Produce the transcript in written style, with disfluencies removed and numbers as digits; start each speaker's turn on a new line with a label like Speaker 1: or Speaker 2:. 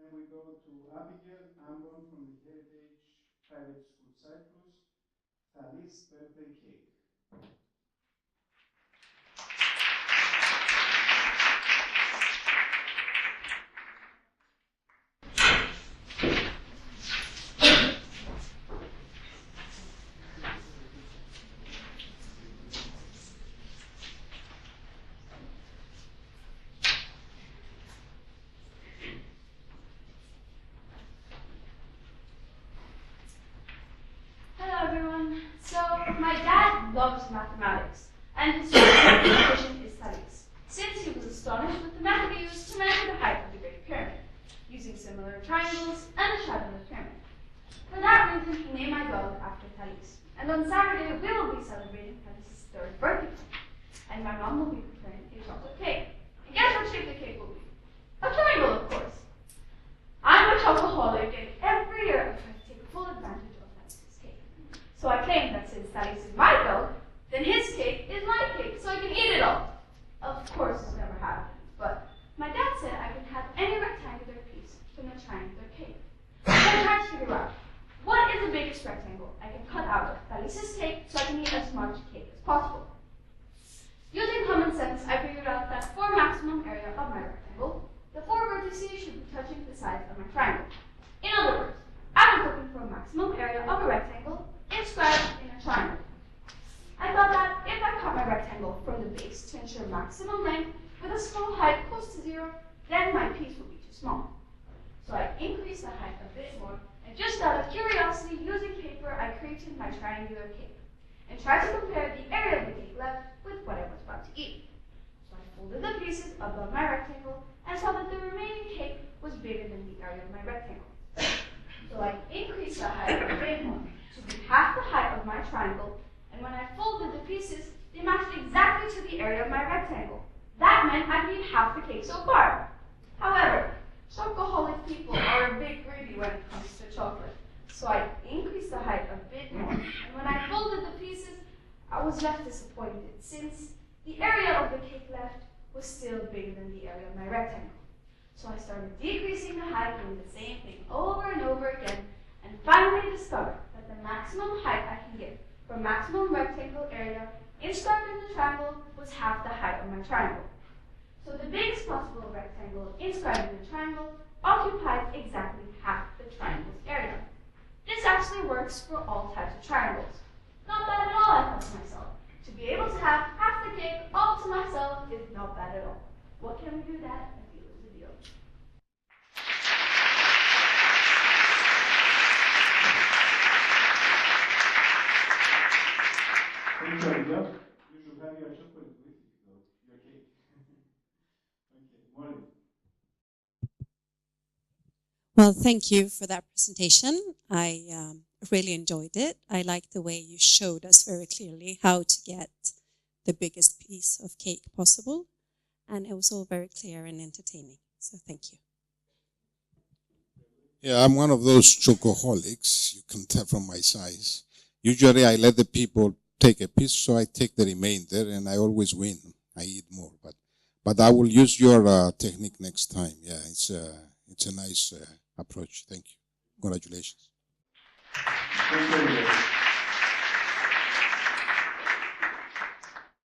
Speaker 1: then we go to Abigail Ambon from the Heritage Private School Cyprus, Thales birthday cake.
Speaker 2: So my dad loves mathematics, and his favorite mathematician is Thales, since he was astonished with the method he used to measure the height of the Great Pyramid, using similar triangles and a shadow of the pyramid. For that reason, he named my dog after Thales, and on Saturday we will be celebrating Thales' 3rd birthday, and my mom will be preparing a chocolate cake. And guess what shape the cake will be? A triangle, of course. I'm a chocoholic, and every year I try to take full advantage of Thales' cake. So I claim that since Thales is my dog, then his cake is my cake, so I can eat it all. Of course, this never happened, but my dad said I can have any rectangular piece from the triangular cake. So I tried to figure out, what is the biggest rectangle I can cut out of Thales' cake so I can eat as much cake as possible? Using common sense, I figured out that for maximum area of my rectangle, the 4 vertices should be touching the sides of my triangle. In other words, I was looking for a maximum area of a rectangle inscribed in a triangle. I thought that if I cut my rectangle from the base to ensure maximum length with a small height close to 0, then my piece would be too small. So I increased the height a bit more, and just out of curiosity, using paper, I created my triangular cake and tried to compare the area of the cake left with what I was about to eat. So I folded the pieces above my rectangle and saw that the remaining cake was bigger than the area of my rectangle. So I increased the height a bit more to be half the height of my triangle, and when I folded the pieces, they matched exactly to the area of my rectangle. That meant I'd eat half the cake so far. However, chocoholic people are a bit greedy when it comes to chocolate, so I increased the height a bit more, and when I folded the pieces, I was left disappointed, since the area of the cake left was still bigger than the area of my rectangle. So I started decreasing the height, doing the same thing over and over again, and finally discovered that the maximum height I can get for maximum rectangle area inscribed in the triangle was half the height of my triangle. So the biggest possible rectangle inscribed in the triangle occupies exactly half the triangle's area. This actually works for all types of triangles. Not bad at all, I thought to myself. To be able to have half the cake all to myself is not bad at all. What can we do that at the end of the video?
Speaker 1: Thank you, Abigail. You should have your chocolate with you, though, your cake. Okay, Molly.
Speaker 3: Well, thank you for that presentation. I really enjoyed it. I liked the way you showed us very clearly how to get the biggest piece of cake possible. And it was all very clear and entertaining. So thank you.
Speaker 4: Yeah, I'm one of those chocoholics. You can tell from my size. Usually I let the people take a piece, so I take the remainder, and I always win. I eat more, but I will use your technique next time. Yeah, it's a nice approach. Thank you. Congratulations.
Speaker 1: Thank you.